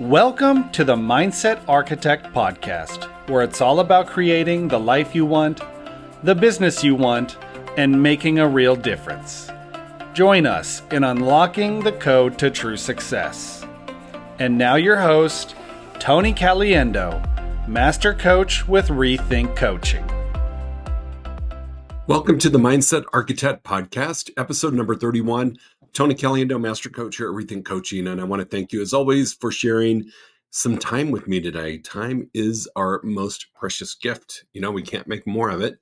Welcome to the Mindset Architect Podcast, where it's all about creating the life you want, the business you want, and making a real difference. Join us in unlocking the code to true success. And now your host, Tony Caliendo, Master Coach with reTHINK Coaching. Welcome to the Mindset Architect Podcast, episode number 31. Tony Caliendo, Master Coach here at reTHINK Coaching, and I want to thank you, as always, for sharing some time with me today. Time is our most precious gift. You know, we can't make more of it,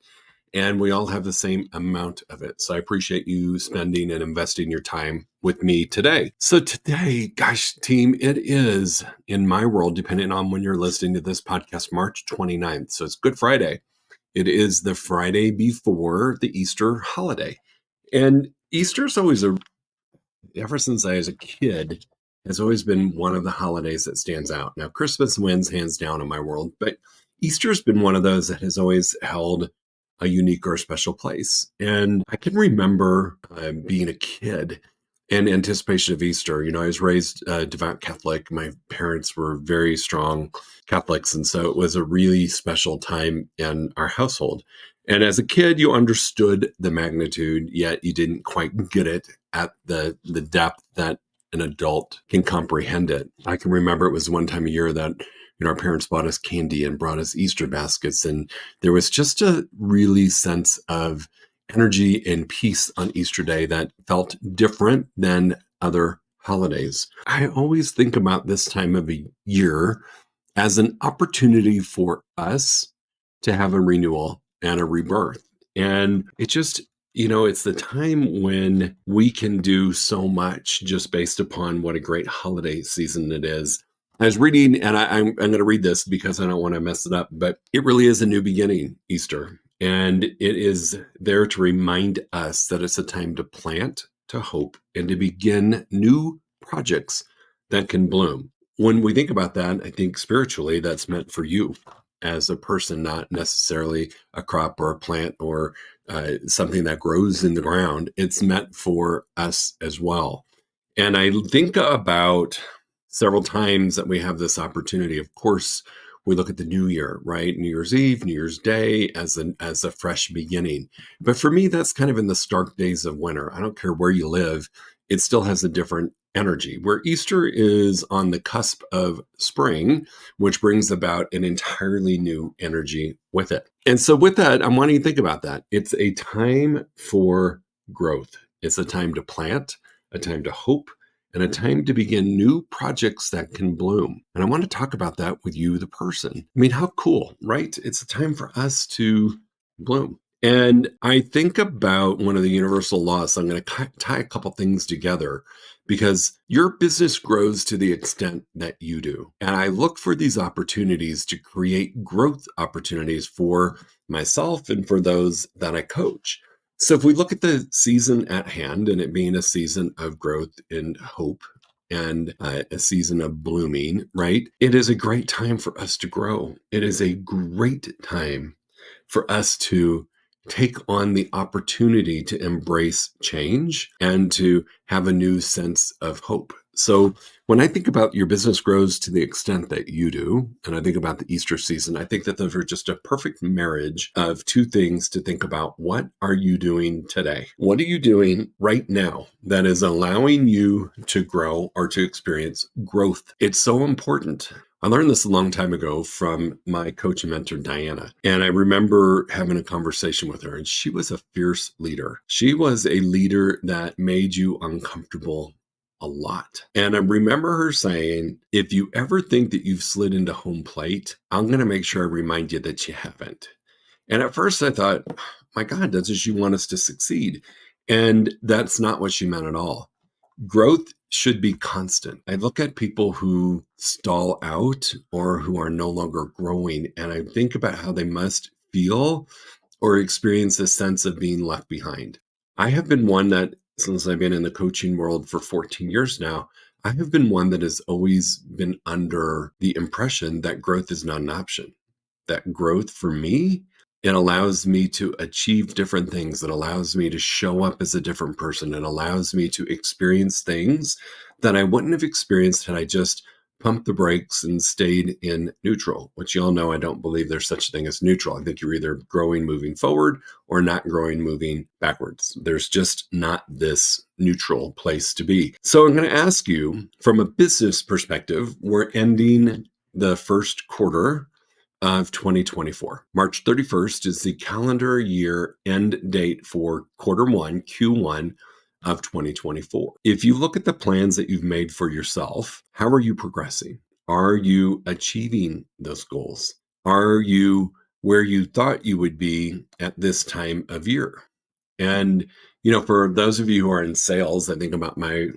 and we all have the same amount of it. So I appreciate you spending and investing your time with me today. So today, gosh, team, it is, in my world, depending on when you're listening to this podcast, March 29th. So it's Good Friday. It is the Friday before the Easter holiday. And Easter is always ever since I was a kid, has always been one of the holidays that stands out. Now, Christmas wins hands down in my world, but Easter's been one of those that has always held a unique or special place. And I can remember being a kid in anticipation of Easter. You know, I was raised devout Catholic. My parents were very strong Catholics, and so it was a really special time in our household. And as a kid, you understood the magnitude, yet you didn't quite get it at the depth that an adult can comprehend it. I can remember it was one time a year that, you know, our parents bought us candy and brought us Easter baskets. And there was just a really sense of energy and peace on Easter Day that felt different than other holidays. I always think about this time of a year as an opportunity for us to have a renewal and a rebirth. And it just, you know, it's the time when we can do so much just based upon what a great holiday season it is. I was reading, and I'm going to read this because I don't want to mess it up, but it really is a new beginning, Easter. And it is there to remind us that it's a time to plant, to hope, and to begin new projects that can bloom. When we think about that, I think spiritually that's meant for you as a person, not necessarily a crop or a plant or something that grows in the ground. It's meant for us as well. And I think about several times that we have this opportunity. Of course, we look at the new year, right? New Year's Eve, New Year's Day as a fresh beginning. But for me, that's kind of in the stark days of winter. I don't care where you live. It still has a different energy, where Easter is on the cusp of spring, which brings about an entirely new energy with it. And so with that, I'm wanting you to think about that. It's a time for growth. It's a time to plant, a time to hope, and a time to begin new projects that can bloom. And I want to talk about that with you, the person. I mean, how cool, right? It's a time for us to bloom. And I think about one of the universal laws. So I'm going to tie a couple things together because your business grows to the extent that you do. And I look for these opportunities to create growth opportunities for myself and for those that I coach. So if we look at the season at hand and it being a season of growth and hope and a season of blooming, right? It is a great time for us to grow. It is a great time for us to take on the opportunity to embrace change and to have a new sense of hope. So when I think about your business grows to the extent that you do, and I think about the Easter season, I think that those are just a perfect marriage of two things to think about. What are you doing today? What are you doing right now that is allowing you to grow or to experience growth? It's so important. I learned this a long time ago from my coach and mentor, Dianna. And I remember having a conversation with her, and she was a fierce leader. She was a leader that made you uncomfortable a lot. And I remember her saying, if you ever think that you've slid into home plate, I'm going to make sure I remind you that you haven't. And at first I thought, my God, does she want us to succeed? And that's not what she meant at all. Growth should be constant. I look at people who stall out or who are no longer growing, and I think about how they must feel or experience a sense of being left behind. I have been one that, since I've been in the coaching world for 14 years now, I have been one that has always been under the impression that growth is not an option. That growth for me, it allows me to achieve different things. It allows me to show up as a different person. It allows me to experience things that I wouldn't have experienced had I just pumped the brakes and stayed in neutral, which y'all know I don't believe there's such a thing as neutral. I think you're either growing moving forward or not growing moving backwards. There's just not this neutral place to be. So I'm going to ask you from a business perspective, we're ending the first quarter of 2024. March 31st is the calendar year end date for quarter one, Q1 of 2024. If you look at the plans that you've made for yourself, how are you progressing? Are you achieving those goals? Are you where you thought you would be at this time of year? And, for those of you who are in sales, I think about my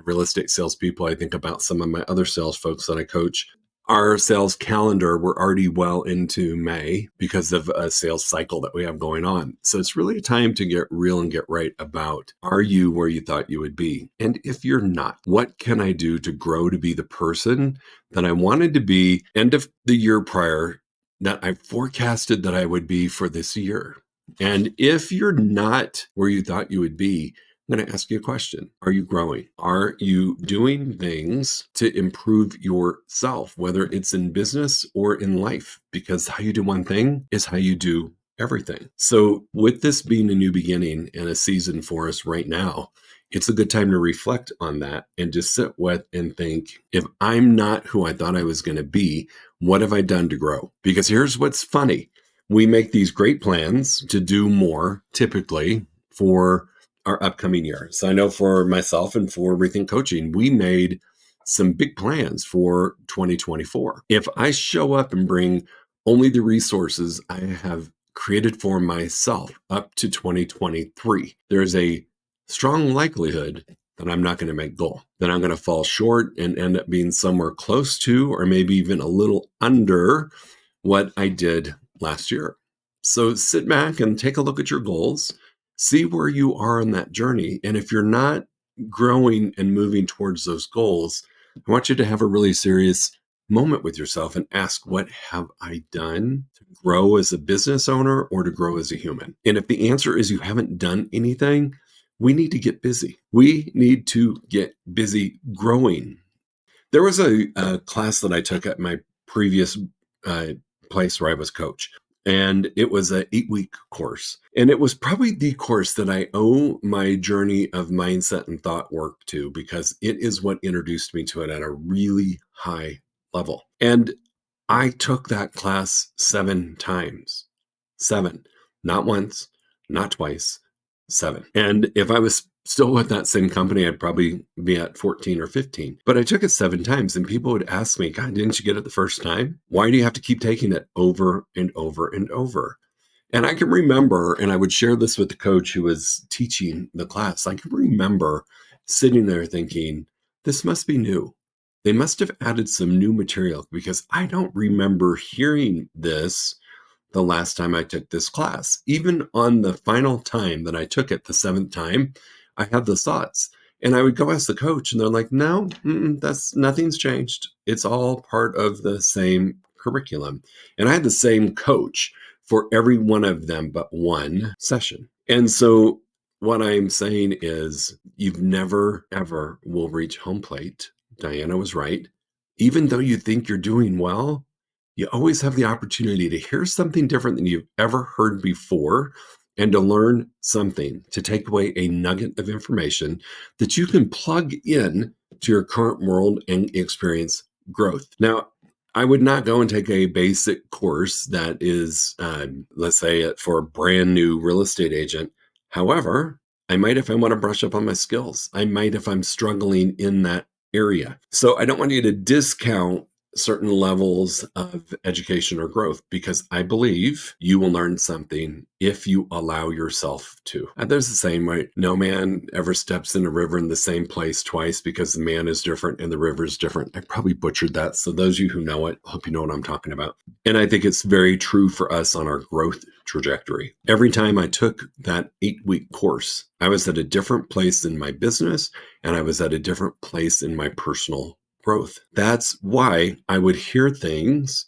real estate salespeople. I think about some of my other sales folks that I coach. Our sales calendar, we're already well into May because of a sales cycle that we have going on. So it's really a time to get real and get right about, are you where you thought you would be? And if you're not, what can I do to grow to be the person that I wanted to be end of the year prior, that I forecasted that I would be for this year? And if you're not where you thought you would be, I'm going to ask you a question. Are you growing? Are you doing things to improve yourself, whether it's in business or in life? Because how you do one thing is how you do everything. So with this being a new beginning and a season for us right now, it's a good time to reflect on that and just sit with and think, if I'm not who I thought I was going to be, what have I done to grow? Because here's what's funny. We make these great plans to do more, typically, for our upcoming year. So I know for myself and for reTHINK Coaching, we made some big plans for 2024. If I show up and bring only the resources I have created for myself up to 2023, there's a strong likelihood that I'm not going to make goal, that I'm going to fall short and end up being somewhere close to, or maybe even a little under what I did last year. So sit back and take a look at your goals, see where you are on that journey. And if you're not growing and moving towards those goals, I want you to have a really serious moment with yourself and ask, what have I done to grow as a business owner or to grow as a human? And if the answer is you haven't done anything, we need to get busy. We need to get busy growing. There was a class that I took at my previous place where I was coach. And it was an 8-week course. And it was probably the course that I owe my journey of mindset and thought work to, because it is what introduced me to it at a really high level. And I took that class 7 times. 7. Not once, not twice, 7. And if I was still with that same company, I'd probably be at 14 or 15. But I took it 7 times, and people would ask me, God, didn't you get it the first time? Why do you have to keep taking it over and over and over? And I can remember, and I would share this with the coach who was teaching the class, I can remember sitting there thinking, this must be new. They must have added some new material, because I don't remember hearing this the last time I took this class. Even on the final time that I took it, the 7th time, I had those thoughts. And I would go ask the coach, and they're like, no, nothing's changed. It's all part of the same curriculum. And I had the same coach for every one of them but one session. And so what I'm saying is, you've never, ever will reach home plate. Dianna was right. Even though you think you're doing well, you always have the opportunity to hear something different than you've ever heard before, and to learn something, to take away a nugget of information that you can plug in to your current world and experience growth. Now, I would not go and take a basic course that is, let's say, for a brand new real estate agent. However, I might if I want to brush up on my skills. I might if I'm struggling in that area. So I don't want you to discount certain levels of education or growth, because I believe you will learn something if you allow yourself to. And there's the saying, right? No man ever steps in a river in the same place twice, because the man is different and the river is different. I probably butchered that. So those of you who know it, I hope you know what I'm talking about. And I think it's very true for us on our growth trajectory. Every time I took that 8-week course, I was at a different place in my business, and I was at a different place in my personal growth. That's why I would hear things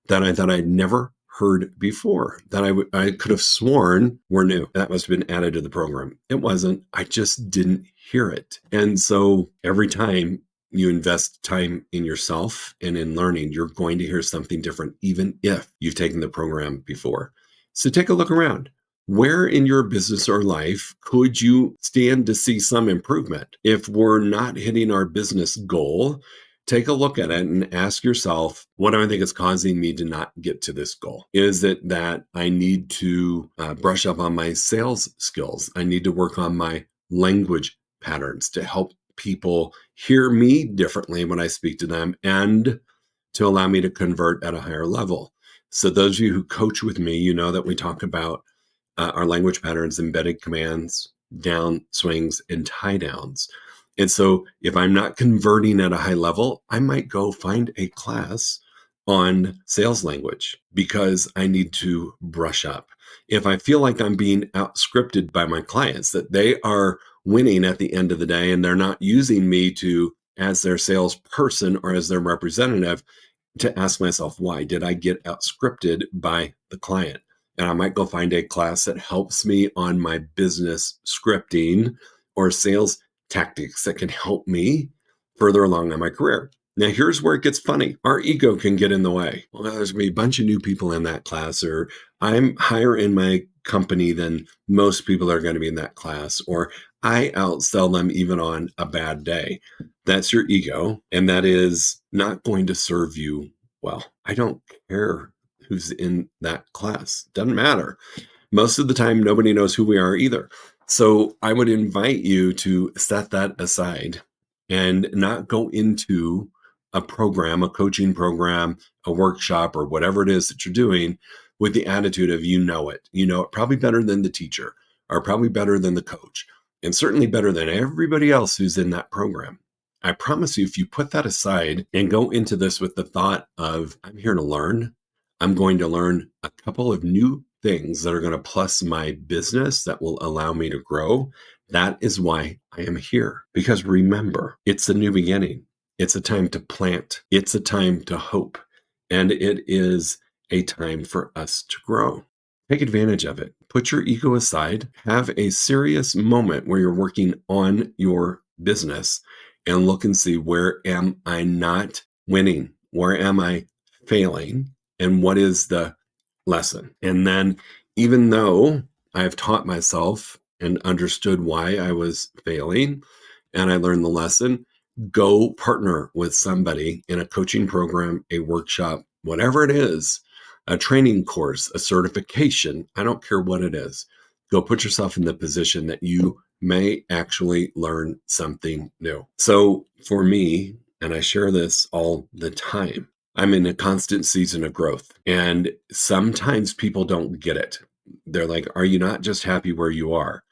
that I thought I'd never heard before, that I could have sworn were new. That must have been added to the program. It wasn't. I just didn't hear it. And so every time you invest time in yourself and in learning, you're going to hear something different, even if you've taken the program before. So take a look around. Where in your business or life could you stand to see some improvement? If we're not hitting our business goal, take a look at it and ask yourself, what do I think is causing me to not get to this goal? Is it that I need to brush up on my sales skills? I need to work on my language patterns to help people hear me differently when I speak to them and to allow me to convert at a higher level. So those of you who coach with me, you know that we talk about our language patterns, embedded commands, down swings, and tie downs. And so if I'm not converting at a high level, I might go find a class on sales language because I need to brush up. If I feel like I'm being outscripted by my clients, that they are winning at the end of the day and they're not using me to as their salesperson or as their representative, to ask myself, why did I get outscripted by the client? And I might go find a class that helps me on my business scripting or sales tactics that can help me further along in my career. Now, here's where it gets funny. Our ego can get in the way. Well, there's going to be a bunch of new people in that class, or I'm higher in my company than most people are going to be in that class, or I outsell them even on a bad day. That's your ego, and that is not going to serve you well. I don't care who's in that class. Doesn't matter. Most of the time, nobody knows who we are either. So I would invite you to set that aside and not go into a program, a coaching program, a workshop, or whatever it is that you're doing with the attitude of, you know it probably better than the teacher, or probably better than the coach, and certainly better than everybody else who's in that program. I promise you, if you put that aside and go into this with the thought of, I'm here to learn, I'm going to learn a couple of new things that are going to plus my business that will allow me to grow. That is why I am here. Because remember, it's a new beginning. It's a time to plant. It's a time to hope. And it is a time for us to grow. Take advantage of it. Put your ego aside. Have a serious moment where you're working on your business and look and see, where am I not winning? Where am I failing? And what is the lesson? And then, even though I've taught myself and understood why I was failing and I learned the lesson, go partner with somebody in a coaching program, a workshop, whatever it is, a training course, a certification. I don't care what it is. Go put yourself in the position that you may actually learn something new. So for me, and I share this all the time, I'm in a constant season of growth. And sometimes people don't get it. They're like, are you not just happy where you are?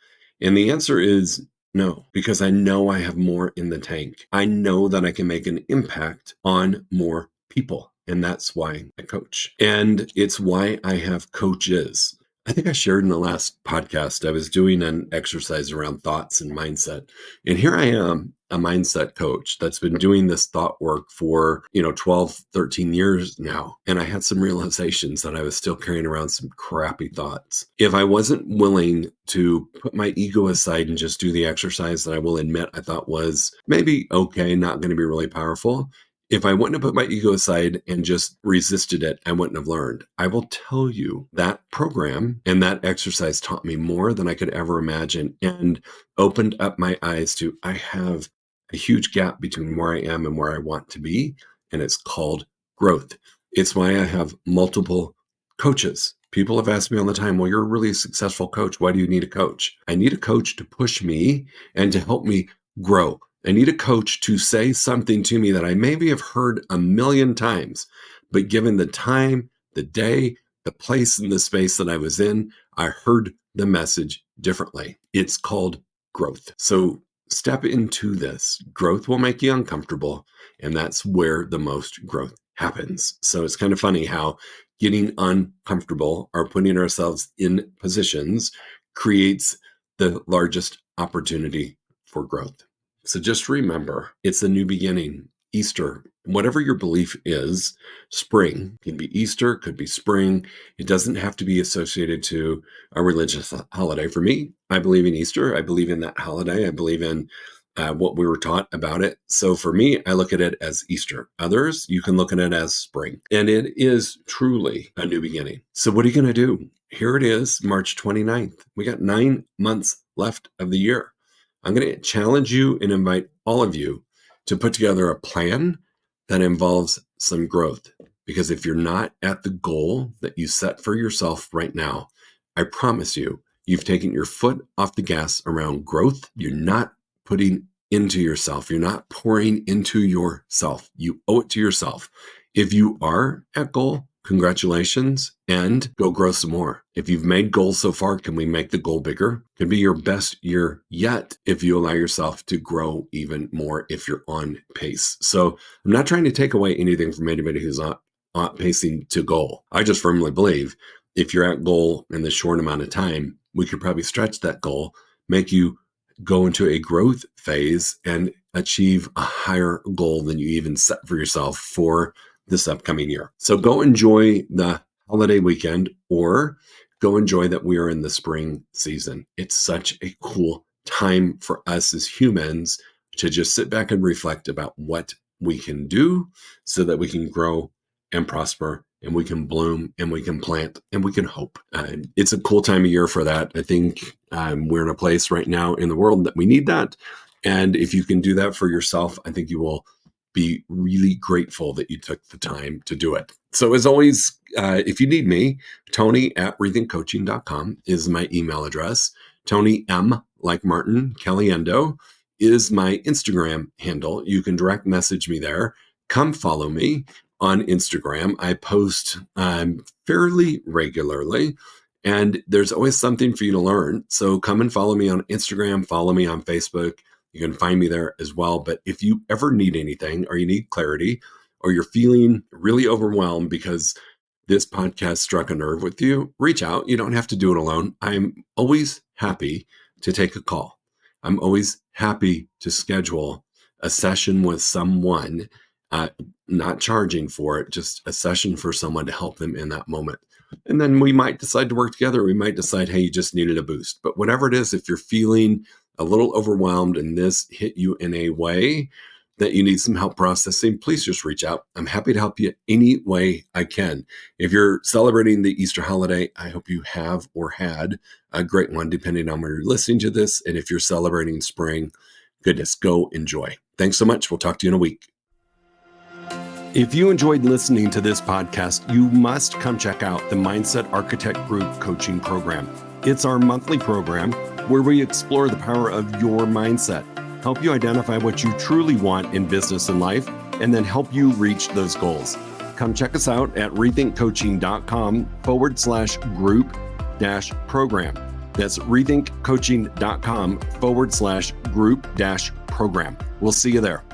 And the answer is no, because I know I have more in the tank. I know that I can make an impact on more people. And that's why I coach. And it's why I have coaches. I think I shared in the last podcast, I was doing an exercise around thoughts and mindset. And here I am, a mindset coach that's been doing this thought work for, 12, 13 years now. And I had some realizations that I was still carrying around some crappy thoughts. If I wasn't willing to put my ego aside and just do the exercise that I will admit I thought was maybe okay, not going to be really powerful, if I wouldn't have put my ego aside and just resisted it, I wouldn't have learned. I will tell you that program and that exercise taught me more than I could ever imagine and opened up my eyes to, I have a huge gap between where I am and where I want to be. And it's called growth. It's why I have multiple coaches. People have asked me all the time, well, you're a really successful coach. Why do you need a coach? I need a coach to push me and to help me grow. I need a coach to say something to me that I maybe have heard a million times, but given the time, the day, the place, and the space that I was in, I heard the message differently. It's called growth. So step into this. Growth will make you uncomfortable, and that's where the most growth happens. So it's kind of funny how getting uncomfortable or putting ourselves in positions creates the largest opportunity for growth. So just remember, it's a new beginning. Easter, whatever your belief is, spring can be Easter, could be spring. It doesn't have to be associated to a religious holiday. For me, I believe in Easter. I believe in that holiday. I believe in what we were taught about it. So for me, I look at it as Easter. Others, you can look at it as spring. And it is truly a new beginning. So what are you going to do? Here it is, March 29th. We got 9 months left of the year. I'm going to challenge you and invite all of you to put together a plan that involves some growth. Because if you're not at the goal that you set for yourself right now, I promise you, you've taken your foot off the gas around growth. You're not putting into yourself. You're not pouring into yourself. You owe it to yourself. If you are at goal, congratulations, and go grow some more. If you've made goals so far, can we make the goal bigger? Could be your best year yet if you allow yourself to grow even more if you're on pace. So I'm not trying to take away anything from anybody who's not pacing to goal. I just firmly believe if you're at goal in this short amount of time, we could probably stretch that goal, make you go into a growth phase and achieve a higher goal than you even set for yourself for this upcoming year. So go enjoy the holiday weekend or go enjoy that we are in the spring season. It's such a cool time for us as humans to just sit back and reflect about what we can do so that we can grow and prosper and we can bloom and we can plant and we can hope. It's a cool time of year for that. I think we're in a place right now in the world that we need that. And if you can do that for yourself, I think you will be really grateful that you took the time to do it. So as always, if you need me, Tony@rethinkcoaching.com is my email address. Tony M, like Martin Caliendo, is my Instagram handle. You can direct message me there. Come follow me on Instagram. I post fairly regularly, and there's always something for you to learn. So come and follow me on Instagram, follow me on Facebook. You can find me there as well. But if you ever need anything or you need clarity or you're feeling really overwhelmed because this podcast struck a nerve with you, reach out. You don't have to do it alone. I'm always happy to take a call. I'm always happy to schedule a session with someone, not charging for it, just a session for someone to help them in that moment. And then we might decide to work together. We might decide, hey, you just needed a boost. But whatever it is, if you're feeling a little overwhelmed and this hit you in a way that you need some help processing, please just reach out. I'm happy to help you any way I can. If you're celebrating the Easter holiday, I hope you have or had a great one, depending on where you're listening to this. And if you're celebrating spring, goodness, go enjoy. Thanks so much. We'll talk to you in a week. If you enjoyed listening to this podcast, you must come check out the Mindset Architect Group Coaching Program. It's our monthly program where we explore the power of your mindset, help you identify what you truly want in business and life, and then help you reach those goals. Come check us out at rethinkcoaching.com/group-program. That's rethinkcoaching.com/group-program. We'll see you there.